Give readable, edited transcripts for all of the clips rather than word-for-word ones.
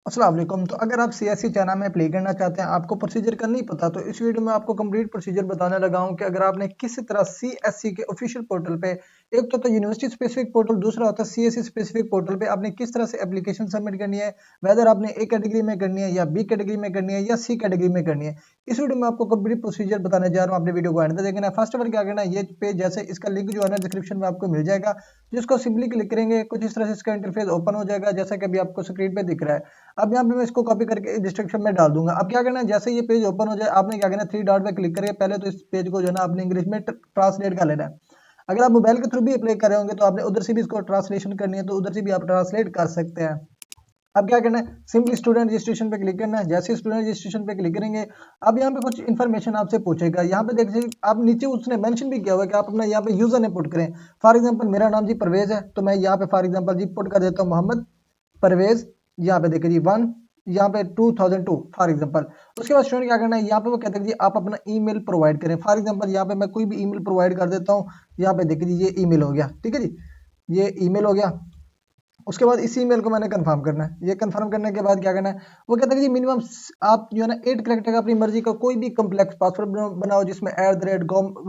अस्सलाम वालेकुम। तो अगर आप सीएससी चाइना में अप्लाई करना चाहते हैं, आपको प्रोसीजर का नहीं पता, तो इस वीडियो में आपको कंप्लीट प्रोसीजर बताने लगा हूं कि अगर आपने किस तरह सीएससी के ऑफिशियल पोर्टल पे, एक तो यूनिवर्सिटी स्पेसिफिक पोर्टल, दूसरा होता है सीएससी स्पेसिफिक पोर्टल पे आपने किस तरह से एप्लीकेशन सबमिट करनी है, वेदर आपने ए कैटेगरी में करनी है या बी कैटेगरी में करनी है या सी कैटेगरी में करनी है। इस वीडियो में आपको कंप्लीट प्रोसीजर बताने जा रहा हूँ, आपने वीडियो को एंड तक देखना है। फर्स्ट ऑफ ऑल क्या करना है, ये पेज जैसे इसका लिंक जो है ना डिस्क्रिप्शन में आपको मिल जाएगा, जिसको सिंपली क्लिक करेंगे कुछ इस तरह से इसका इंटरफेस ओपन हो जाएगा, जैसा कि अभी आपको स्क्रीन पे दिख रहा है। अब यहाँ पे मैं इसको कॉपी करके डिस्क्रिप्शन में डाल दूंगा। अब क्या करना है, जैसे ये पेज ओपन हो जाए आपने क्या करना है, थ्री डॉट पे क्लिक करके पहले तो इस पेज को जो है ना आपने इंग्लिश में ट्रांसलेट कर लेना है। अगर आप मोबाइल के थ्रू भी अप्लाई कर रहे होंगे तो आपने उधर से भी इसको ट्रांसलेशन करनी है, तो उधर से भी आप ट्रांसलेट कर सकते हैं। अब क्या करना है, सिंपली स्टूडेंट रजिस्ट्रेशन पे क्लिक करना है। जैसे स्टूडेंट रजिस्ट्रेशन पे क्लिक करेंगे, अब यहाँ पे कुछ इन्फॉर्मेशन आपसे पूछेगा। यहाँ पे देखिए आप नीचे उसने मेंशन भी किया हुआ है कि आप अपना यहाँ पे यूजर नेम पुट करें। फॉर एग्जांपल मेरा नाम जी परवेज है, तो मैं यहाँ पे फॉर एग्जांपल जी पुट कर देता हूँ मोहम्मद परवेज। यहाँ पे देखिए जी 1, यहाँ पे 2002 फॉर एग्जांपल। उसके बाद स्टूडेंट क्या करना है, यहाँ पे वो कहते हैं जी आप अपना ईमेल प्रोवाइड करें। फॉर एग्जांपल यहाँ पे मैं कोई भी ईमेल प्रोवाइड कर देता हूँ। यहाँ पे देखिए जी ये ईमेल हो गया, ठीक है जी, ये ईमेल हो गया। उसके बाद इसी ईमेल को मैंने कंफर्म करना है। ये कंफर्म करने के बाद क्या करना है, वो कहता है कि जी मिनिमम आप जो है ना 8 कैरेक्टर का अपनी मर्जी का कोई भी कम्प्लेक्स पासवर्ड बनाओ, जिसमें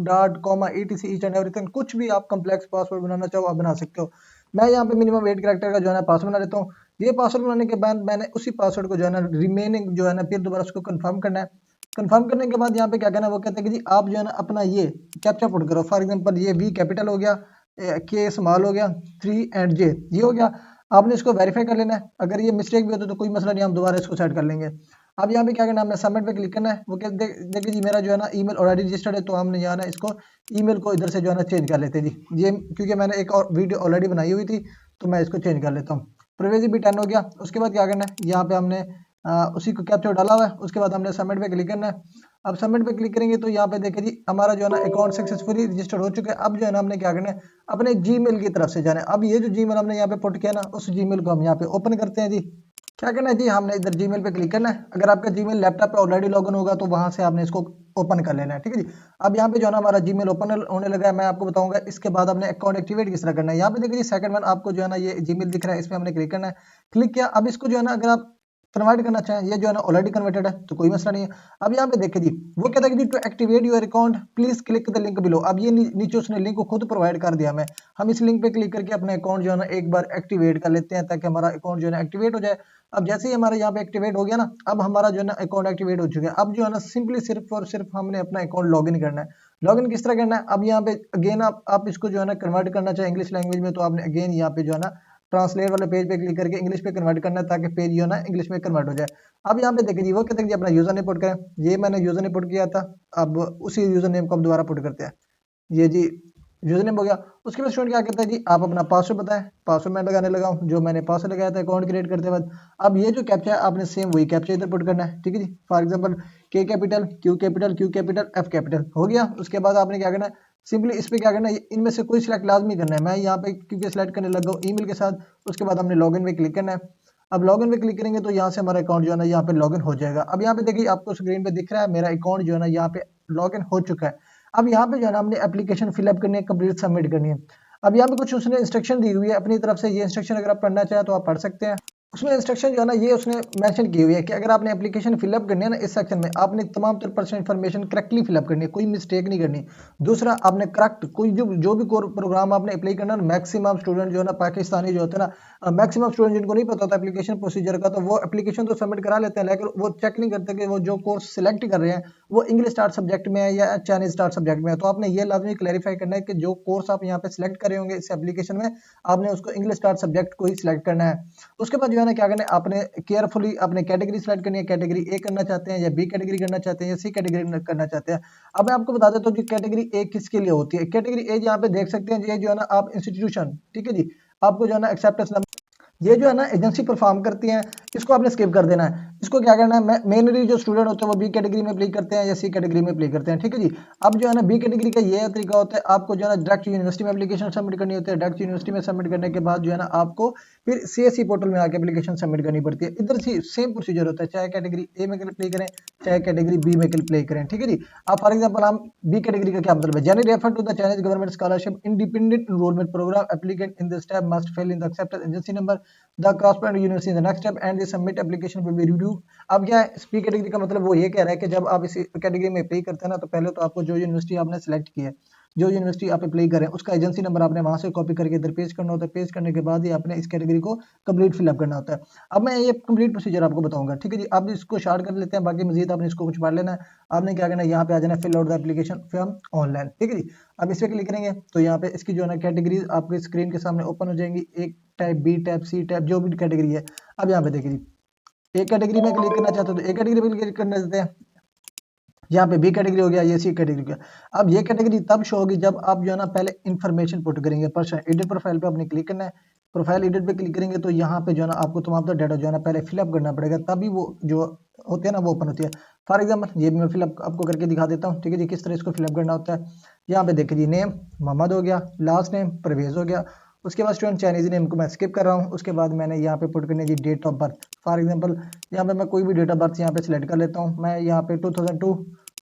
dot comma etc each and everything, कुछ भी आप कम्प्लेक्स पासवर्ड बनाना चाहो आप बना सकते हो। मैं यहाँ पे मिनिमम 8 कैरेक्टर का जो है ना पासवर्ड बना लेता हूँ। ये पासवर्ड बनाने के बाद मैंने उसी पासवर्ड को जो है ना रिमेनिंग जो है ना फिर दोबारा उसको कंफर्म करना है। कंफर्म करने के बाद यहाँ पे क्या करना है, वो कहते हैं कि जी आप जो है ना अपना ये कैप्चा पुट करो। फॉर एग्जांपल ये वी कैपिटल हो गया, के स्मॉल हो गया, 3 एंड जे ये हो गया। आपने इसको वेरीफाई कर लेना है। अगर ये मिस्टेक भी होता है तो कोई मसला नहीं, हम दोबारा इसको सेट कर लेंगे। अब यहाँ पे क्या करना है, हमने सबमिट पे क्लिक करना है। वो देखिए जी मेरा जो है ना ईमेल ऑलरेडी रजिस्टर्ड है, तो हमने यहाँ ना इसको ईमेल को इधर से जो है ना चेंज कर लेते हैं जी। ये क्योंकि मैंने एक और वीडियो ऑलरेडी बनाई हुई थी, तो मैं इसको चेंज कर लेता हूँ। प्रिवेसी भी 10 हो गया। उसके बाद क्या करना है, यहाँ पे हमने उसी को कैप्चर डाला हुआ है। उसके बाद हमने सबमिट पे क्लिक करना है। अब सबमिट पे क्लिक करेंगे तो यहाँ पे देखिए जी हमारा जो है ना अकाउंट सक्सेसफुली रजिस्टर्ड हो चुका है। अब जो है ना हमने क्या करना है, अपने जीमेल की तरफ से जाना है। अब ये जो जीमेल हमने यहाँ पे पुट किया ना, उस जीमेल को हम यहाँ पे ओपन करते हैं जी। क्या करना है जी, हमने इधर जीमेल पे क्लिक करना है। अगर आपका जीमेल लैपटॉप पे ऑलरेडी लॉगिन होगा तो वहां से आपने इसको ओपन कर लेना है, ठीक है जी। अब यहाँ पे जो है ना हमारा जीमेल ओपन होने लगा है, मैं आपको बताऊंगा इसके बाद आपने अकाउंट एक्टिवेट किस तरह करना है। यहाँ पे देखिए सेकंड वन आपको जो है ना ये जीमेल दिख रहा है, इस पे हमने क्लिक करना है। क्लिक किया, अब इसको जो है ना अगर आप कन्वर्ट करना चाहें, ये जो है ना ऑलरेडी कन्वर्टेड है तो कोई मसला नहीं है। अब यहाँ पे देखिए जी वो कहता है कि to activate your account please click the link below. अब ये नीचे उसने लिंक को खुद प्रोवाइड कर दिया हमें। हम इस लिंक पे क्लिक करके अपने अकाउंट जो है ना एक बार एक्टिवेट कर लेते हैं, ताकि हमारा अकाउंट जो है ना एक्टिवेट हो जाए। अब जैसे ही हमारा यहाँ पे एक्टिवेट हो गया ना, अब हमारा जो है ना अकाउंट एक्टिवेट हो चुका है। अब जो है ना सिंपली सिर्फ और सिर्फ हमने अपना अकाउंट लॉगिन करना है। लॉगिन किस तरह करना है, अब यहाँ पे अगेन आप इसको जो है ना कन्वर्ट करना चाहे इंग्लिश लैंग्वेज में, तो आपने अगेन यहाँ पे जो है ना ट्रांसलेट वाले पेज पे क्लिक करके इंग्लिश पे कन्वर्ट करना है, ताकि पेज जो है ना इंग्लिश में कन्वर्ट हो जाए। अब यहाँ पे देखिए जी वो कहते हैं कि अपना यूजर नेम पुट करें। ये मैंने यूजर नेम पुट किया था, अब उसी यूजर नेम को हम दोबारा पुट करते हैं। ये जी यूजर नेम हो गया। उसके बाद स्टूडेंट क्या कहता है जी आप अपना पासवर्ड बताएं। पासवर्ड मैं लगाने लगा हूँ, जो मैंने पासवर्ड लगाया था अकाउंट क्रिएट करते वक्त। अब ये जो कैप्चा है आपने सेम वही कैप्चा इधर पुट करना है, ठीक है जी। फॉर एग्जांपल के capital Q capital Q capital F capital हो गया। उसके बाद आपने क्या करना है, सिंपली इस पे क्या करना है, इनमें से कोई सिलेक्ट लाजमी करना है। मैं यहाँ पे क्योंकि सिलेक्ट करने लगा हूँ ईमेल के साथ। उसके बाद हमने लॉगिन पे क्लिक करना है। अब लॉगिन पे क्लिक करेंगे तो यहाँ से हमारा अकाउंट जो है ना यहाँ पे लॉगिन हो जाएगा। अब यहाँ पे देखिए आपको स्क्रीन पे दिख रहा है मेरा अकाउंट जो है ना यहाँ पे लॉगिन हो चुका है। अब यहाँ पे जो है ना हमने एप्लीकेशन फिलअप करनी है, कंप्लीट सबमिट करनी है। अब यहाँ पे कुछ उसने इंस्ट्रक्शन दी हुई है अपनी तरफ से। ये इंस्ट्रक्शन अगर आप पढ़ना चाहें तो आप पढ़ सकते हैं। उसमें इंस्ट्रक्शन जो है ना ये उसने मेंशन की हुई है कि अगर आपने एप्लीकेशन फिलअप करनी है ना, इस सेक्शन में आपने तमाम तर पर्सनल इन्फॉर्मेशन करेक्टली फिलअप करनी है, कोई मिस्टेक नहीं करनी। दूसरा आपने करेक्ट कोई जो भी प्रोग्राम आपने अप्लाई करना है, मैक्सिमम स्टूडेंट जो है ना पाकिस्तानी जो होते हैं ना, मैक्सिमम स्टूडेंट जिनको नहीं पता होता एप्लीकेशन प्रोसीजर का, तो वो एप्लीकेशन तो सबमिट करा लेते हैं, लेकिन वो चेक नहीं करते कि वो जो कोर्स सिलेक्ट कर रहे हैं वो इंग्लिश स्टार्ट सब्जेक्ट में है या चाइनीज स्टार्ट सब्जेक्ट में है। तो आपने ये लाजमी क्लैरिफाई करना है कि जो कोर्स आप यहाँ पे सिलेक्ट करे होंगे इस एप्लीकेशन में, आपने उसको इंग्लिश स्टार्ट सब्जेक्ट को ही सिलेक्ट करना है। उसके बाद जो है ना क्या करना है, आपने केयरफुली अपने कैटेगरी सिलेक्ट करनी है। कैटेगरी ए करना चाहते हैं या बी कैटेगरी करना चाहते हैं या सी कैटेगरी करना चाहते हैं। अब मैं आपको बता देता हूँ कि कैटेगरी ए किसके लिए होती है। कैटेगरी ए यहाँ पे देख सकते हैं, ये जो है ना आप इंस्टीट्यूशन, ठीक है जी, आपको जो है ना एक्सेप्टेंस, ये जो है ना एजेंसी परफॉर्म करती हैं, इसको आपने स्किप कर देना है। इसको क्या करना है, मेनली जो स्टूडेंट होते हैं वो बी कैटेगरी में अप्लाई करते हैं या सी कैटेगरी में अप्लाई करते हैं, ठीक है जी। अब जो है ना बी कैटेगरी का ये तरीका होता है, आपको जो है ना डायरेक्ट यूनिवर्सिटी में एप्लीकेशन सबमिट करनी होती है। डायरेक्ट यूनिवर्सिटी में सबमिट करने के बाद जो है ना आपको फिर सीएससी पोर्टल में आके एप्लीकेशन सबमिट करनी पड़ती है। इधर से सेम प्रोसीजर होता है, चाहे कैटेगरी ए में अप्लाई करें चाहे कैटेगरी बी में अप्लाई करें, ठीक है जी। अब फॉर एग्जाम्पल हम बी कैटेगरी का क्या मतलब है, generally refer to the Chinese government scholarship independent enrolment programme applicant in the step must fill in the accepted agency number. The corresponding university the next step and the submit application will be review. अब क्या है इस P category का मतलब वो ये कह रहा है कि जब आप इस कैटेगरी में अप्लाई करते हैं ना, तो पहले तो आपको जो यूनिवर्सिटी आपने सेलेक्ट की है, जो यूनिवर्सिटी आप अप्लाई करें, उसका एजेंसी नंबर आपने वहां से कॉपी करके इधर पेश करना होता है। पेश करने के बाद ही आपने इस कैटेगरी को कंप्लीट फिलअप करना होता है। अब मैं ये कंप्लीट प्रोसीजर आपको बताऊंगा, ठीक है जी। आप इसको शार्ट कर लेते हैं, बाकी मजीद आपने इसको कुछ पढ़ लेना है। आपने क्या करना है, यहाँ पे आ जाना, fill out the application form online, ठीक है जी। अब इस पर क्लिक करेंगे तो यहाँ पे इसकी जो है ना कैटेगरीज आपकी स्क्रीन के सामने ओपन हो जाएंगी। एक type, B type, C type, जो भी कैटेगरी है। अब यहाँ पे देखिए जी, एक कैटेगरी में क्लिक करना चाहते हो तो एक कैटेगरी पे क्लिक करने देते हैं। यहाँ पे बी कैटेगरी हो गया, ये सी कैटेगरी हो गया। अब ये कैटेगरी तब शो होगी जब आप जो है ना पहले इन्फॉर्मेशन पुट करेंगे। पर्सन एडिट प्रोफाइल पे आपने क्लिक करना है। प्रोफाइल एडिट पे क्लिक करेंगे तो यहाँ पे जो है ना आपको तमाम डाटा जो है ना पहले फिलअप करना पड़ेगा, तभी वो जो होती है ना वो ओपन होती है। फॉर एग्जाम्पल ये भी मैं फिलअप आपको करके दिखा देता हूँ, ठीक है जी, किस तरह इसको फिलअप करना होता है। यहाँ पे देखिए जी, नेम मोहम्मद हो गया, लास्ट नेम परवेज हो गया। उसके बाद स्टूडेंट चाइनीज नेम को मैं स्किप कर रहा हूँ। उसके बाद मैंने यहाँ पे पुट करनी है जी date of birth. For example यहाँ पे मैं कोई भी डेट ऑफ बर्थ यहाँ पे सिलेक्ट कर लेता हूँ। मैं यहाँ पे 2002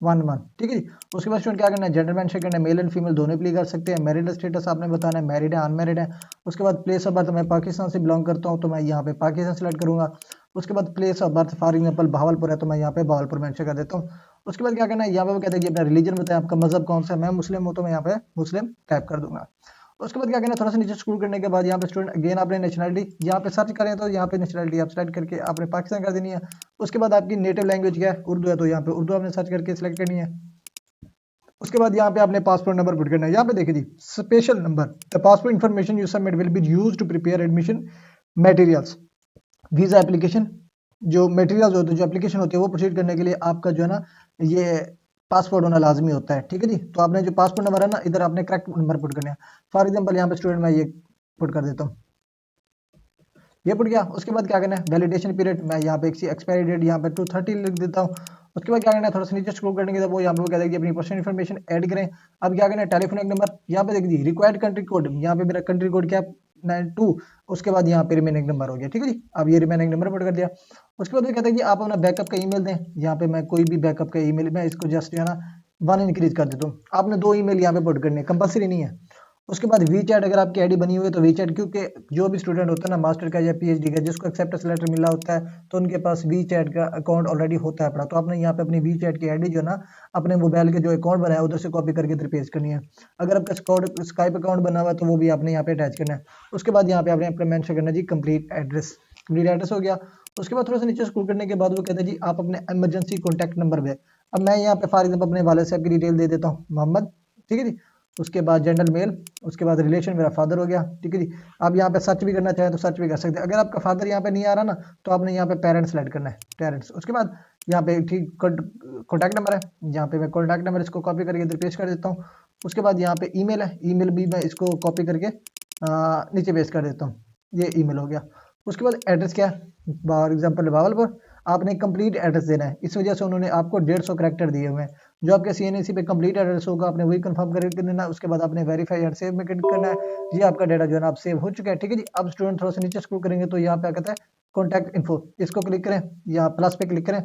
1 1, ठीक है जी। उसके बाद स्टूडेंट क्या करना है, जेंडर मेंशन करना है, मेल एंड फीमेल दोनों अप्लाई कर सकते हैं। मैरिड स्टेटस आपने बताना है, मैरिड है अनमैरिड है। उसके बाद प्लेस ऑफ बर्थ मैं पाकिस्तान से बिलोंग करता हूँ तो मैं यहाँ पे पाकिस्तान सेलेक्ट करूंगा। उसके बाद place of birth for example Bahawalpur है तो मैं यहाँ पे भावलपुर मेंशन कर देता हूँ। उसके बाद क्या करना है, यहाँ पे वो कहते हैं कि अपना रिलीजन बताएं, आपका मजहब कौन सा है। मैं मुस्लिम हूँ तो मैं यहाँ पे मुस्लिम टाइप कर दूंगा। उसके बाद क्या करना है, थोड़ा सा नीचे स्क्रॉल करने के बाद यहाँ पे स्टूडेंट अगेन आपने नेशनलिटी यहाँ पे सर्च करें तो यहाँ पे नेशनलिटी आप सेलेक्ट करके आपने पाकिस्तान कर देनी है। उसके बाद आपकी नेटिव लैंग्वेज क्या है, उर्दू है तो यहाँ पे उर्दू आपने सर्च करके सिलेक्ट करनी है। उसके बाद यहाँ पे आपने पासपोर्ट नंबर पुट करना है। यहाँ पे देखिए जी, special number, the passport information you submit will be used to prepare admission materials, visa application. जो मटेरियल्स होते हैं, जो एप्लीकेशन होती है वो प्रोसीड करने के लिए आपका जो है ना ये पासपोर्ट होना लाजमी होता है, ठीक है जी। तो आपने जो पासपोर्ट नंबर है ना, इधर आपने करेक्ट नंबर पुट करना है। फॉर एग्जाम्पल यहाँ पे स्टूडेंट मैं ये पुट कर देता हूँ, ये पुट गया। उसके बाद क्या करना है, वैलिडेशन पीरियड मैं यहाँ पे एक्सपायरी डेट यहाँ पे 230 लिख देता हूँ। उसके बाद क्या करना है, थोड़ा सा नीचे स्क्रॉल करने के बाद वो यहाँ पे वो कहता है कि अपनी पर्सनल इन्फॉर्मेशन ऐड करें। अब क्या करना है, टेलीफोनिक नंबर यहाँ पे देख दीजिए, रिक्वायर्ड कंट्री कोड, यहाँ पे मेरा कंट्री कोड क्या है 92। उसके बाद यहाँ पे रिमेनिंग नंबर हो गया, ठीक है जी। अब ये रिमेनिंग नंबर पुट कर दिया। उसके बाद वो कहता है कि आप अपना बैकअप का ईमेल दें। यहाँ पे मैं कोई भी बैकअप का ईमेल, मैं इसको जस्ट जो है ना 1 इंक्रीज कर देता हूँ। आपने 2 ईमेल यहाँ पे पुट करने, कंपलसरी नहीं है। उसके बाद वी चैट, अगर आपकी आईडी बनी हुई है तो वी चैट, क्योंकि जो भी स्टूडेंट होता है ना मास्टर का या पीएचडी का, जिसको एक्सेप्टेंस लेटर मिला होता है तो उनके पास वी चैट का अकाउंट ऑलरेडी होता है अपना। तो आपने यहाँ पे अपनी वी चैट की आईडी जो ना अपने मोबाइल के जो अकाउंट बनाया उधर से कॉपी करके इधर पेस्ट करनी है। अगर आपका स्काइप अकाउंट बना हुआ है तो वो भी आपने यहाँ पे अटैच करना है। उसके बाद यहाँ पे आपने अपना मेंशन करना है जी कंप्लीट एड्रेस। कंप्लीट एड्रेस हो गया। उसके बाद थोड़ा सा नीचे स्क्रॉल करने के बाद वो कहता है जी आप अपने इमरजेंसी कॉन्टैक्ट नंबर पे, अब मैं यहाँ पे फॉर एग्जाम्पल अपने वाले साहब की डिटेल दे देता हूँ, मोहम्मद, ठीक है जी। उसके बाद जेंडर मेल। उसके बाद रिलेशन मेरा फादर हो गया, ठीक है जी। आप यहाँ पे सर्च भी करना चाहें तो सर्च भी कर सकते हैं। अगर आपका फादर यहाँ पे नहीं आ रहा ना तो आपने यहाँ पे पेरेंट्स सेलेक्ट करना है, पेरेंट्स। उसके बाद यहाँ पे ठीक कॉन्टैक्ट नंबर है, यहाँ पे मैं कॉन्टैक्ट नंबर इसको कॉपी करके इधर पेस्ट कर देता हूँ। उसके बाद यहाँ पे ईमेल है, ईमेल भी मैं इसको कॉपी करके नीचे पेस्ट कर देता हूँ, ये ईमेल हो गया। उसके बाद एड्रेस क्या है, फॉर एग्जाम्पल भावलपुर, आपने कंप्लीट एड्रेस देना है। इस वजह से उन्होंने आपको 150 करेक्टर दिए हुए हैं। जो आपके सीएनएसी पे कंप्लीट एड्रेस होगा आपने वही कंफर्म करके देना है। उसके बाद आपने वेरीफाई एंड सेव में क्लिक करना है। ये आपका डाटा जो है ना आप सेव हो चुका है, ठीक है जी। अब स्टूडेंट थोड़ा सा नीचे स्क्रॉल करेंगे तो यहाँ पे कहता है कॉन्टैक्ट इन्फो, इसको क्लिक करें या प्लस पे क्लिक करें।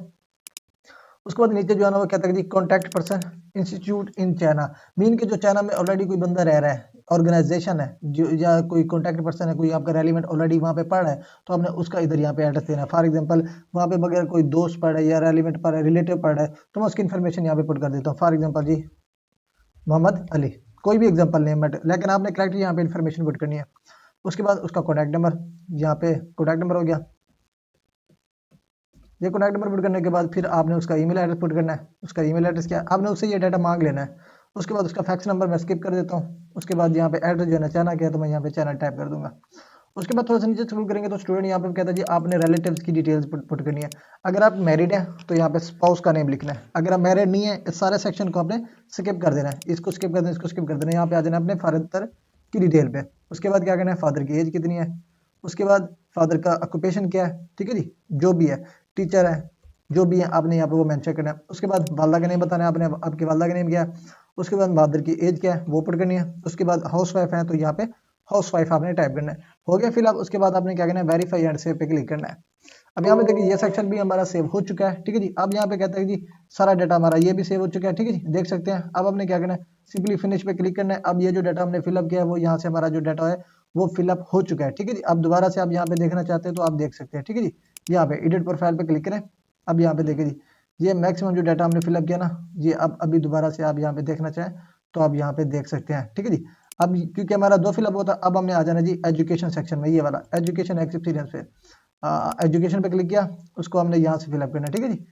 उसके बाद नीचे जो है ना वो कहता है कि contact person institute in China, mean के जो चाइना में ऑलरेडी कोई बंदा रह रहा है, ऑर्गेनाइजेशन है जो, या कोई कॉन्टैक्ट पर्सन है, कोई आपका रेलिवेंट ऑलरेडी वहाँ पे पढ़ रहा है तो आपने उसका इधर यहाँ पे एड्रेस देना है। फॉर एग्जांपल वहाँ पे अगर कोई दोस्त पढ़ रहा है या रेलिवेंट पढ़ रहा है, रिलेटिव पढ़ रहा है, तो मैं उसकी इन्फॉर्मेशन यहाँ पे पुट कर देता हूँ। फॉर एग्जाम्पल जी मोहम्मद अली, कोई भी एग्जाम्पल नेम बट, लेकिन आपने करेक्टली यहाँ पे इन्फॉर्मेशन पुट करनी है। उसके बाद उसका कॉन्टैक्ट नंबर, यहाँ पे कॉन्टैक्ट नंबर हो गया। ये कॉन्टैक्ट नंबर पुट करने के बाद फिर आपने उसका ईमेल एड्रेस पुट करना है। उसका ईमेल एड्रेस क्या है, आपने उससे ये डाटा मांग लेना है। उसके बाद उसका फैक्स नंबर मैं स्किप कर देता हूँ। उसके बाद यहाँ पे एड्रेस जो है ना चाइना क्या है तो मैं यहाँ पे चाइना टाइप कर दूंगा। उसके बाद थोड़ा सा नीचे स्क्रॉल करेंगे तो स्टूडेंट यहाँ पे कहता है जी आपने रिलेटिव्स की डिटेल्स पुट करनी है। अगर आप मैरिड हैं तो यहाँ पे स्पाउस का नेम लिखना है। अगर आप मैरिड नहीं है इस सारे सेक्शन को आपने स्किप कर देना है, इसको स्किप कर देना, इसको स्किप कर देना। यहाँ पे आ जाना अपने फादर की डिटेल पे। उसके बाद क्या करना है, फादर की एज कितनी है। उसके बाद फादर का ऑक्यूपेशन क्या है, ठीक है जी, जो भी है, टीचर है, जो भी है आपने यहाँ पे वो मेंशन करना है। उसके बाद वालदा का नेम बताना है आपने, आपके वालदा का नेम क्या है। उसके बाद फादर की एज क्या है वो पुट करनी है। उसके बाद हाउस वाइफ है तो यहाँ पे हाउस वाइफ आपने टाइप करना है। हो गया फिल। उसके बाद आपने क्या करना है, वेरीफाई एंड सेव पे क्लिक करना है। अब यहाँ पे देखिए ये सेक्शन भी हमारा सेव हो चुका है, ठीक है जी। अब यहाँ पे कहता है जी सारा डाटा हमारा ये भी सेव हो चुका है, ठीक है जी, देख सकते हैं। अब हमने क्या करना है, सिंपली फिनिश पे क्लिक करना है। अब ये जो डाटा हमने फिलअप किया है वो यहाँ से हमारा जो डाटा है वो फिलअप हो चुका है। ठीक है जी, अब दोबारा से आप यहाँ पे देखना चाहते हैं तो आप देख सकते हैं। ठीक है जी, यहाँ पे एडिट प्रोफाइल पे क्लिक करें। अब यहाँ पे देखिए जी, ये मैक्सिमम जो डाटा हमने फिलअप किया ना, ये अब अभी दोबारा से आप यहाँ पे देखना चाहें तो आप यहाँ पे देख सकते हैं। ठीक है जी, अब क्योंकि हमारा 2 फिलअप होता, अब हमने आ जाना जी एजुकेशन सेक्शन में, ये वाला एजुकेशन एक्सपीरियंस पे। एजुकेशन पे क्लिक किया, उसको हमने यहाँ से फिलअप करना है। ठीक है जी,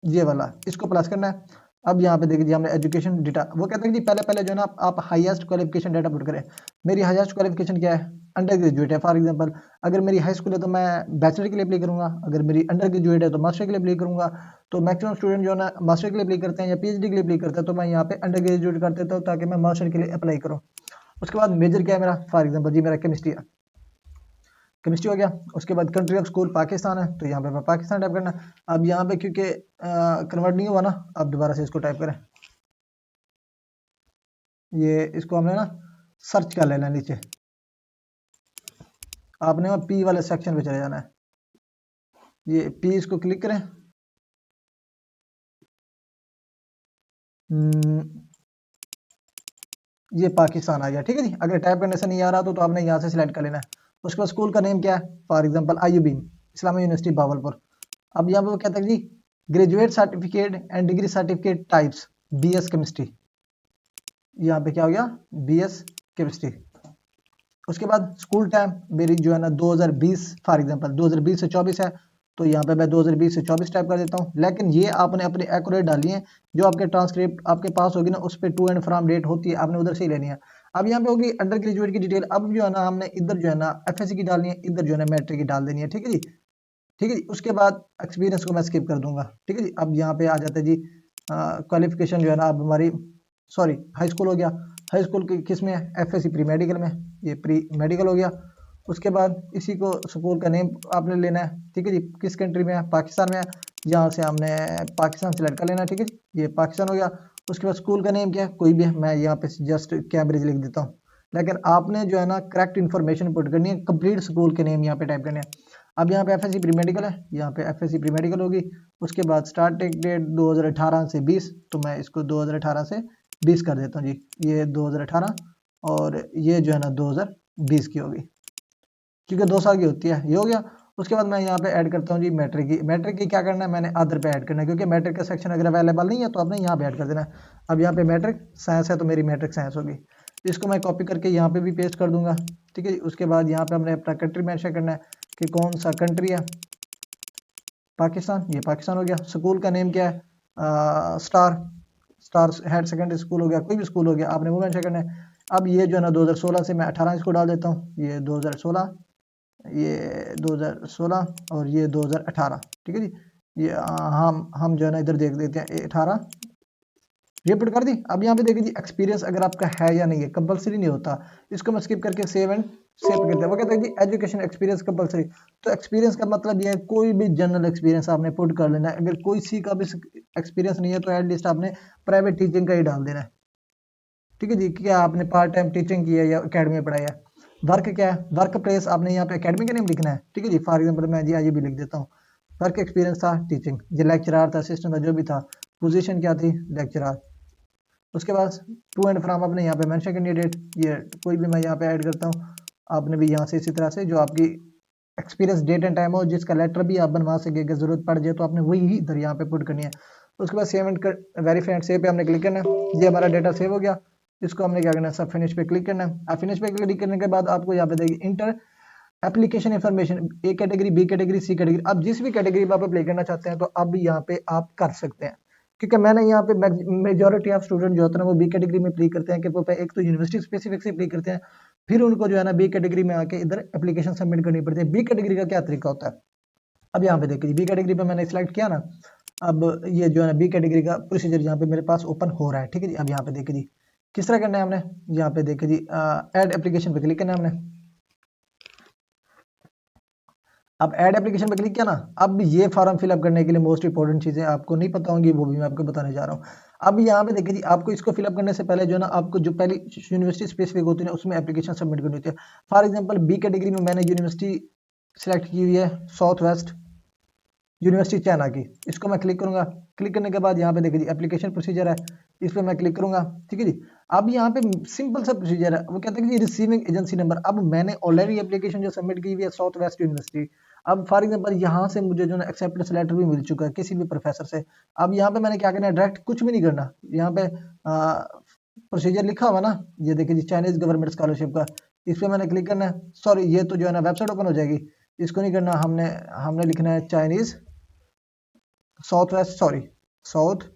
ये वाला इसको प्लस करना है। अब यहाँ पे देखिए हमने एजुकेशन डेटा, वो कहते हैं कि पहले पहले जो है ना आप हाईएस्ट क्वालिफिकेशन डेटा पुट करें। मेरी हाईएस्ट क्वालिफिकेशन क्या है, अंडर ग्रेजुएट है। फॉर एग्जांपल अगर मेरी हाई स्कूल है तो मैं बैचलर के लिए अप्लाई करूंगा, अगर मेरी अंडर ग्रेजुएट है तो मास्टर के लिए अप्लाई करूंगा। तो मैक्सिमम स्टूडेंट जो है ना मास्टर के लिए अप्लाई करते हैं या पीएचडी के लिए अप्लाई करते हैं, तो मैं यहाँ पे अंडर ग्रेजुएट कर देता हूँ ताकि मैं मास्टर के लिए अप्लाई करूँ। उसके बाद मेजर क्या है मेरा, फॉर एग्जाम्पल जी मेरा केमिस्ट्री है, केमिस्ट्री हो गया। उसके बाद कंट्री ऑफ स्कूल पाकिस्तान है, तो यहाँ पे मैं पाकिस्तान टाइप करना। अब यहाँ पे क्योंकि कन्वर्ट नहीं हुआ ना, अब दोबारा से इसको टाइप करें। ये इसको हमने ना सर्च कर लेना नीचे, आपने पी वाले सेक्शन पे चले जाना है। ये पी, इसको क्लिक करें। ये पाकिस्तान आ गया। ठीक है जी, अगर टाइप करने से नहीं आ रहा तो आपने यहाँ से सिलेक्ट कर लेना है। उसके बाद स्कूल का नेम क्या है, for example IUB Islamia university Bahawalpur. अब यहाँ पे वो कहता है जी graduate certificate and degree certificate types BS chemistry, यहाँ पे क्या हो गया बीएस केमिस्ट्री। उसके बाद स्कूल टाइम मेरी जो है ना 2020, फॉर एग्जांपल 2020 से 24 है, तो यहाँ पे मैं 2020 से 24 टाइप कर देता हूँ। लेकिन ये आपने अपनी एक्यूरेट डालनी है, जो आपके ट्रांसक्रिप्ट आपके पास होगी ना उस पर टू एंड फ्रॉम डेट होती है, आपने उधर से ही लेनी है। अब यहाँ पे होगी अंडर ग्रेजुएट की डिटेल। अब जो है ना हमने इधर जो है ना एफएससी की डालनी है, इधर जो है ना मैट्रिक की डाल देनी है। ठीक है जी, ठीक है जी। उसके बाद एक्सपीरियंस को मैं स्किप कर दूंगा। ठीक है जी, अब यहाँ पे आ जाते हैं जी क्वालिफिकेशन जो है ना अब हमारी, सॉरी हाई स्कूल हो गया। हाई स्कूल किस में है, एफएससी प्री मेडिकल में, ये प्री मेडिकल हो गया। उसके बाद इसी को स्कूल का नेम आपने लेना है। ठीक है जी, किस कंट्री में है, पाकिस्तान में है, यहाँ से हमने पाकिस्तान सेलेक्ट कर लेना है। ठीक है, ये पाकिस्तान हो गया। उसके बाद स्कूल का नेम क्या है, कोई भी है, मैं यहाँ पे जस्ट कैम्ब्रिज लिख देता हूँ। लेकिन आपने जो है ना करेक्ट इन्फॉर्मेशन पुट करनी है, कंप्लीट स्कूल के नेम यहाँ पे टाइप करने हैं। अब यहाँ पे एफएससी प्री मेडिकल है, यहाँ पे एफएससी प्री मेडिकल होगी। उसके बाद स्टार्टिंग डेट 2018 से 20, तो मैं इसको 2018 से 20 कर देता हूँ जी, ये 2018 और ये जो है ना 2020 की होगी, क्योंकि 2 साल की होती है। ये हो गया। उसके बाद मैं यहाँ पे ऐड करता हूँ जी मैट्रिक की। मैट्रिक की क्या करना है, मैंने अदर पे ऐड करना है, क्योंकि मैट्रिक का सेक्शन अगर अवेलेबल नहीं है तो आपने यहाँ पे ऐड कर देना है। अब यहाँ पे मैट्रिक साइंस है तो मेरी मैट्रिक साइंस होगी, इसको मैं कॉपी करके यहाँ पे भी पेस्ट कर दूंगा। ठीक है, उसके बाद यहाँ पे हमने अपना कंट्री मेंशन करना है कि कौन सा कंट्री है, पाकिस्तान, ये पाकिस्तान हो गया। स्कूल का नेम क्या है, स्टार हेड सेकेंडरी स्कूल हो गया, कोई भी स्कूल हो गया, आपने वो मेंशन करना है। अब ये जो है ना 2016 से मैं 18 इसको डाल देता हूँ, ये 2016, ये 2016 और ये 2018। ठीक है जी, ये हम जो है ना इधर देख देते हैं 18, ये पुट कर दी। अब यहाँ पे देखिए जी एक्सपीरियंस अगर आपका है या नहीं है, कंपलसरी नहीं होता, इसको मैं स्किप करके सेव एंड सेव करते हैं। वो कहते हैं जी एजुकेशन एक्सपीरियंस कंपलसरी। तो एक्सपीरियंस का मतलब ये है कोई भी जनरल एक्सपीरियंस आपने पुट कर लेना है। अगर कोई सी का भी एक्सपीरियंस नहीं है तो एटलीस्ट आपने प्राइवेट टीचिंग का ही डाल देना है। ठीक है जी, क्या आपने पार्ट टाइम टीचिंग की है या अकेडमी में पढ़ाया है। वर्क क्या है, वर्क प्लेस आपने यहाँ पे अकेडमी का नेम लिखना है। ठीक है जी, फॉर एग्जाम्पल मैं जी ये भी लिख देता हूँ, वर्क एक्सपीरियंस था टीचिंग, जो लेक्चरार था, असिस्टेंट था, जो भी था, पोजीशन क्या थी, लेक्चरार। उसके बाद टू एंड फ्रॉम आपने यहाँ पे मेंशन करनी है डेट, ये कोई भी मैं यहाँ पे ऐड करता हूँ। आपने भी यहाँ से इसी तरह से जो आपकी एक्सपीरियंस डेट एंड टाइम हो, जिसका लेटर भी आप बनवा सके, अगर जरूरत पड़ जाए तो आपने वही इधर यहाँ पे पुट करनी है। उसके बाद save and verify and save पे हमने क्लिक करना है। ये हमारा डेटा सेव हो गया। इसको हमने क्या करना है, सब फिनिश पे क्लिक करना है। अब फिनिश पे क्लिक करने के बाद आपको यहाँ पे देगी enter application information, A category, B category, C category. अब जिस भी कैटेगरी में आप अप्लाई करना चाहते हैं तो अब यहाँ पे आप कर सकते हैं, क्योंकि मैंने यहाँ पे मेजोरिटी ऑफ स्टूडेंट जो होते हैं वो बी कैटेगरी में अप्लाई करते हैं कि वो एक तो यूनिवर्सिटी स्पेसिफिक से अप्लाई करते हैं, फिर उनको जो है ना बी कैटेगरी में आके इधर एप्लीकेशन सबमिट करनी पड़ती है। बी कैटेगरी का क्या तरीका होता है, अब यहाँ पे देखिए बी कैटेगरी पे मैंने सिलेक्ट किया ना, अब ये जो है ना बी कैटेगरी का प्रोसीजर यहाँ पे मेरे पास ओपन हो रहा है। ठीक है जी, अब यहाँ पे देखिए जी किस तरह करना है हमने, यहाँ पे देखिए जी ऐड एप्लीकेशन पे क्लिक करना है हमने। अब ऐड एप्लीकेशन पे क्लिक किया ना, अब ये फॉर्म फिलअप करने के लिए मोस्ट इंपॉर्टेंट चीजें आपको नहीं पता होंगी, वो भी मैं आपको बताने जा रहा हूँ। अब यहाँ पे देखिए जी आपको इसको फिलअप करने से पहले जो है ना आपको जो पहली यूनिवर्सिटी स्पेसिफिक होती है ना उसमें एप्लीकेशन सबमिट करनी होती है। फॉर एग्जाम्पल बी कैटेगरी में मैंने यूनिवर्सिटी सिलेक्ट की हुई है साउथ वेस्ट यूनिवर्सिटी चाइना की, इसको मैं क्लिक करूंगा। क्लिक करने के बाद यहाँ पे देखिए जी एप्लीकेशन प्रोसीजर है, इस पर मैं क्लिक करूंगा। ठीक है जी, अब यहाँ पे सिंपल सा प्रोसीजर है, वो कहते हैं कि रिसीविंग एजेंसी नंबर। अब मैंने ऑलरेडी एप्लीकेशन जो सबमिट की हुई है साउथ वेस्ट यूनिवर्सिटी, अब फॉर एग्जांपल यहाँ से मुझे जो है एक्सेप्टेंस लेटर भी मिल चुका है किसी भी प्रोफेसर से। अब यहाँ पे मैंने क्या करना है, डायरेक्ट कुछ भी नहीं करना, यहाँ पे प्रोसीजर लिखा हुआ ना, ये देखिए जी, चाइनीज गवर्नमेंट स्कॉलरशिप का, इस पे मैंने क्लिक करना है। सॉरी, ये तो जो है ना वेबसाइट ओपन हो जाएगी, इसको नहीं करना, हमने हमने लिखना है Chinese south west, sorry south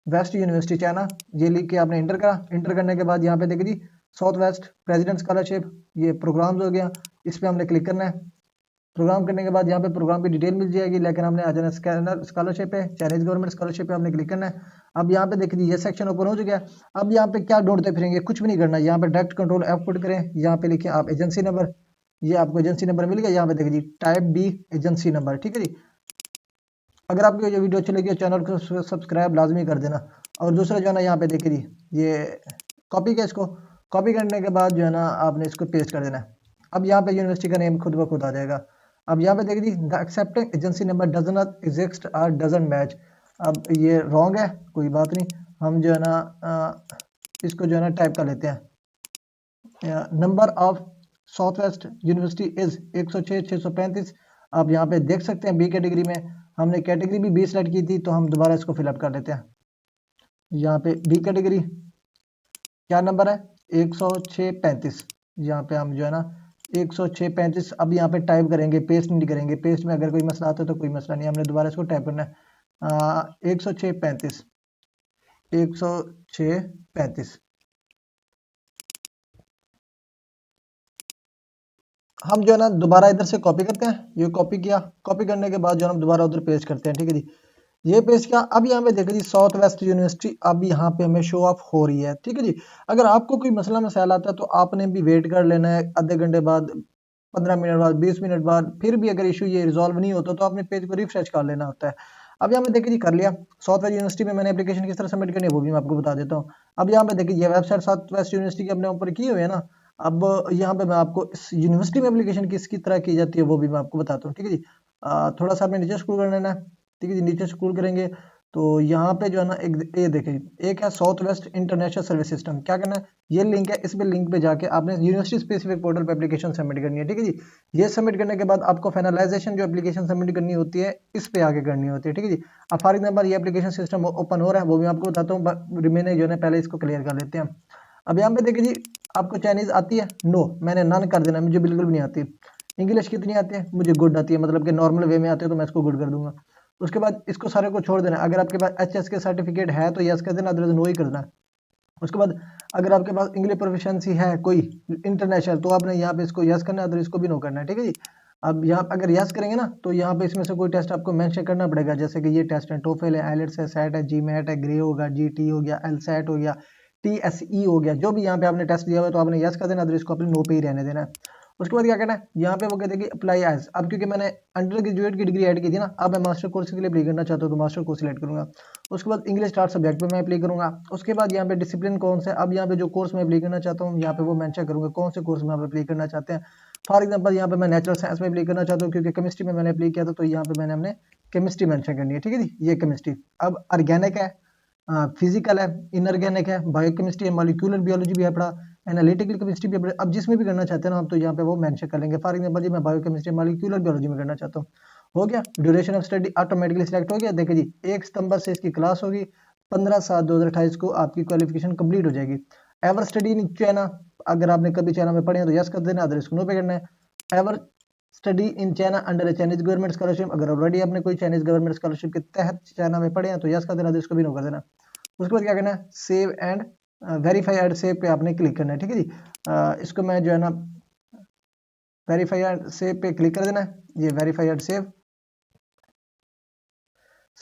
west university China, ये लिख के आपने इंटर करा। इंटर करने के बाद यहाँ पे देखिए जी, साउथ वेस्ट प्रेसिडेंट स्कॉलरशिप, ये प्रोग्राम्स हो गया, इस पे हमने क्लिक करना है। प्रोग्राम करने के बाद यहाँ पे प्रोग्राम की डिटेल मिल जाएगी, लेकिन हमने आ जाना स्कैनर स्कॉलरशिप है, चाइनीज गवर्नमेंट स्कॉलरशिप पे हमने क्लिक करना है। अब यहाँ पे देखिए ये सेक्शन ओपन हो चुका है। अब यहाँ पे क्या ढूंढते फिरेंगे, कुछ भी नहीं करना, यहाँ पे डायरेक्ट कंट्रोल F पुट करें, यहाँ पे लिखिए आप एजेंसी नंबर, ये आपको एजेंसी नंबर मिल गया। यहाँ पे देखिए जी, टाइप बी एजेंसी नंबर, ठीक है जी। अगर आपको ये वीडियो अच्छी लगी, चैनल को सब्सक्राइब लाजमी कर देना। और दूसरा जो है ना, यहाँ पे देखिए जी, ये कॉपी का, इसको कॉपी करने के बाद जो है ना आपने इसको पेस्ट कर देना है। अब यहाँ पे यूनिवर्सिटी का नेम खुद ब खुद आ जाएगा। अब यहाँ पे देखिए जी, the accepting agency number does not exist और डजंट मैच। अब ये रॉन्ग है, कोई बात नहीं, हम जो है ना इसको जो है ना टाइप कर लेते हैं। Number of south west university is 106 635। आप यहाँ पे देख सकते हैं बी कैटेगरी में हमने कैटेगरी भी 20 सेलेक्ट की थी, तो हम दोबारा इसको फिलअप कर लेते हैं। यहाँ पे बी कैटेगरी क्या नंबर है, 106 35। यहाँ पे हम जो है ना 106 35 अब यहाँ पे टाइप करेंगे, पेस्ट नहीं करेंगे, पेस्ट में अगर कोई मसला आता है तो कोई मसला नहीं, हमने दोबारा इसको टाइप करना है 106 35 106 35। हम जो है ना दोबारा इधर से कॉपी करते हैं, ये कॉपी किया, कॉपी करने के बाद जो हम दोबारा उधर पेस्ट करते हैं, ठीक है जी। ये पेज क्या, अब यहाँ पे देखो जी, साउथ वेस्ट यूनिवर्सिटी अब यहाँ पे हमें शो ऑफ हो रही है, ठीक है जी। अगर आपको कोई मसला मसाइल आता है तो आपने भी वेट कर लेना है, आधे घंटे बाद, 15 मिनट बाद, 20 मिनट बाद, फिर भी अगर इशू ये रिजॉल्व नहीं होता तो आपने पेज को रिफ्रेश कर लेना होता है। अब यहाँ पे देखिए जी, कर लिया। साउथ वेस्ट यूनिवर्सिटी में मैंने एप्लीकेशन किस तरह सबमिट करनी है वो भी मैं आपको बता देता हूँ। अब यहाँ पे देखिए ये वेबसाइट साउथ वेस्ट यूनिवर्सिटी की अपने ऊपर की हुई है ना। अब यहाँ पे मैं आपको इस यूनिवर्सिटी में एप्लीकेशन किसकी तरह की जाती है वो भी मैं आपको बताता हूँ, ठीक है जी। थोड़ा सा आपने नीचे स्क्रॉल कर लेना है, ठीक है जी। नीचे स्क्रॉल करेंगे तो यहाँ पे जो है ना एक ये देखें, एक है south west international service system, क्या करना है, ये लिंक है, इस पे लिंक पे जाके आपने यूनिवर्सिटी स्पेसिफिक पोर्टल पे एप्लीकेशन सबमिट करनी है, ठीक है जी। ये सबमिट करने के बाद आपको फाइनलाइजेशन जो एप्लीकेशन सबमिट करनी होती है इस पे आगे करनी होती है, ठीक है जी। अब फॉर एग्जाम्पल ये एप्लीकेशन सिस्टम ओपन हो रहा है, वो भी आपको बताता हूँ, रिमेनिंग जो है पहले इसको क्लियर कर लेते हैं। अब यहाँ पे देखिए जी, आपको चाइनीज आती है, नो, मैंने नन कर देना, मुझे बिल्कुल भी नहीं आती। इंग्लिश कितनी आती है, मुझे गुड आती है, मतलब कि नॉर्मल वे में आती है तो मैं इसको गुड कर दूंगा। उसके बाद इसको सारे को छोड़ देना, अगर आपके पास एचएस के सर्टिफिकेट है तो यस कर देना, अदरवाइज नो ही करना है। उसके बाद अगर आपके पास इंग्लिश प्रोफिशिएंसी है कोई इंटरनेशनल, तो आपने यहाँ पे इसको यस करना है, अदर इसको भी नो करना है, ठीक है जी। अब यहाँ अगर यस करेंगे ना तो यहाँ पे इसमें से कोई टेस्ट आपको मेंशन करना पड़ेगा, जैसे कि ये टेस्ट है, टोफेल है, आइलेट्स है, सेट है, जीमैट है, ग्रे होगा, जीटी हो गया, एलसेट हो गया, टीएसई हो गया, जो भी यहाँ पे आपने टेस्ट दिया हुआ है तो आपने यस कर देना, अदर इसको अपने नो पे ही रहने देना है। उसके बाद क्या करना है, यहाँ पे वो कहते हैं कि अप्लाई एज, अब क्योंकि मैंने अंडर ग्रेजुएट की डिग्री ऐड की थी ना, अब मैं मास्टर कोर्स के लिए अप्लाई करना चाहता हूँ तो मास्टर कोर्स सिलेक्ट करूंगा। उसके बाद इंग्लिश स्टार्ट सब्जेक्ट पे मैं अप्लाई करूंगा। उसके बाद यहाँ पे डिसिप्लिन कौन सा है, अब यहाँ पे जो कोर्स मैं अप्लाई करना चाहता हूँ यहाँ पे वो मेंशन करूंगा कौन से कोर्स में आप अप्लाई करना चाहते हैं। फॉर एग्जांपल यहाँ पे मैं नेचुरल साइंस में अप्लाई करना चाहता हूँ, क्योंकि केमिस्ट्री में मैंने अप्लाई किया था तो यहाँ पे मैंने हमने केमिस्ट्री मेंशन करनी है, ठीक है जी, ये केमिस्ट्री। अब ऑर्गेनिक है, फिजिकल है, इनऑर्गेनिक है, बायोकेमिस्ट्री है, मॉलिक्यूलर बियोलॉजी भी है पढ़ा, एनालिटिकल केमिस्ट्री भी है। अब जिसमें भी करना चाहते हैं ना हम, तो यहाँ पे वो मेंशन कर लेंगे। फॉर एग्जांपल जी मैं बायोकेमिस्ट्री मॉलिक्यूलर बियोलॉजी में करना चाहता हूँ, हो गया। Duration of study automatically select हो गया। देखिए जी, 1 सितंबर से इसकी क्लास होगी, 15/7/2028 को आपकी क्वालिफिकेशन कंप्लीट हो जाएगी। एवर स्टडी इन चाइना, अगर आपने कभी चाइना में पढ़े हैं तो यस कर देना, अदर इसको नो पे करना है। Ever study in China under Chinese government scholarship, अगर ऑलरेडी आपने कोई चाइनीज गवर्नमेंट स्कॉलरशिप के तहत चाइना में पढ़े हैं तो यस कर देना, अदर इसको भी नो कर देना। उसके बाद क्या करना है, save and verify and save पे आपने क्लिक करना है, ठीक है जी। इसको मैं जो है ना वेरीफाई एंड सेव पे क्लिक कर देना है, ये वेरीफाई एंड सेव,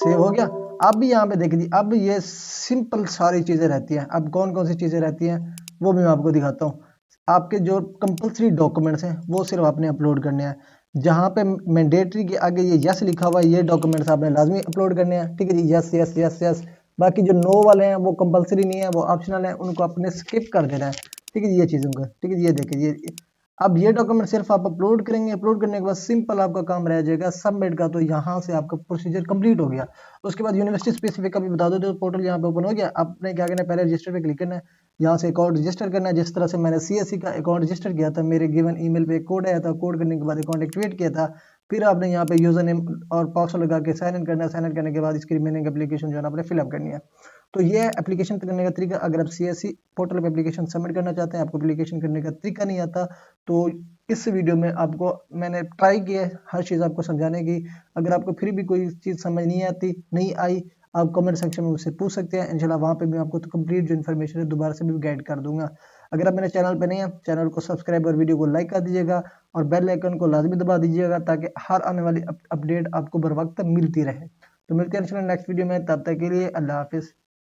सेव हो गया। अब भी यहाँ पे देखिए जी, अब ये सिंपल सारी चीजें रहती हैं। अब कौन कौन सी चीजें रहती हैं वो भी मैं आपको दिखाता हूँ। आपके जो कंपलसरी डॉक्यूमेंट्स हैं वो सिर्फ आपने अपलोड करने हैं। जहाँ पे मैंडेटरी के आगे ये यस लिखा हुआ है, ये डॉक्यूमेंट्स आपने लाजमी अपलोड करने हैं, ठीक है जी, यस यस यस यस। बाकी जो नो वाले हैं वो कंपलसरी नहीं है, वो ऑप्शनल है, उनको आपने स्किप कर देना है, ठीक है जी, ये चीज़ों का, ठीक है जी। ये देखिए ये, अब ये डॉक्यूमेंट सिर्फ आप अपलोड करेंगे, अपलोड करने के बाद सिंपल आपका काम रह जाएगा सबमिट का, तो यहाँ से आपका प्रोसीजर कंप्लीट हो गया। उसके बाद यूनिवर्सिटी स्पेसिफिक का भी बता दो, तो पोर्टल यहाँ पे ओपन हो गया। आपने क्या करना है, पहले रजिस्टर पे क्लिक करना है। यहाँ से अकाउंट रजिस्टर करना है। जिस तरह से मैंने CSC का अकाउंट रजिस्टर किया था, मेरे गिवन ईमेल पे कोड आया था, कोड करने के बाद अकाउंट एक्टिवेट किया था। फिर आपने यहाँ पे यूजर नेम और पासवर्ड लगा के साइन इन करना है। साइन इन करने के बाद इसकी रिमेनिंग एप्लीकेशन जो है ना आपने फिलअप करनी है। तो ये है एप्लीकेशन करने का तरीका। अगर आप CSC पोर्टल पे एप्लीकेशन सबमिट करना चाहते हैं, आपको एप्लीकेशन करने का तरीका नहीं आता, तो इस वीडियो में आपको मैंने ट्राई किया है हर चीज़ आपको समझाने की। अगर आपको फिर भी कोई चीज़ समझ नहीं आई, आप कमेंट सेक्शन में मुझसे पूछ सकते हैं। इंशाल्लाह वहाँ पे मैं आपको तो कंप्लीट जो इन्फॉर्मेशन है दोबारा से भी गाइड कर दूंगा। अगर आप मेरे चैनल पे नहीं हैं, चैनल को सब्सक्राइब और वीडियो को लाइक कर दीजिएगा और बेल आइकन को लाजमी दबा दीजिएगा, ताकि हर आने वाली अपडेट आपको बर वक्त मिलती रहे। तो मिलते हैं इंशाल्लाह नेक्स्ट वीडियो में, तब तक के लिए अल्लाह हाफिज़।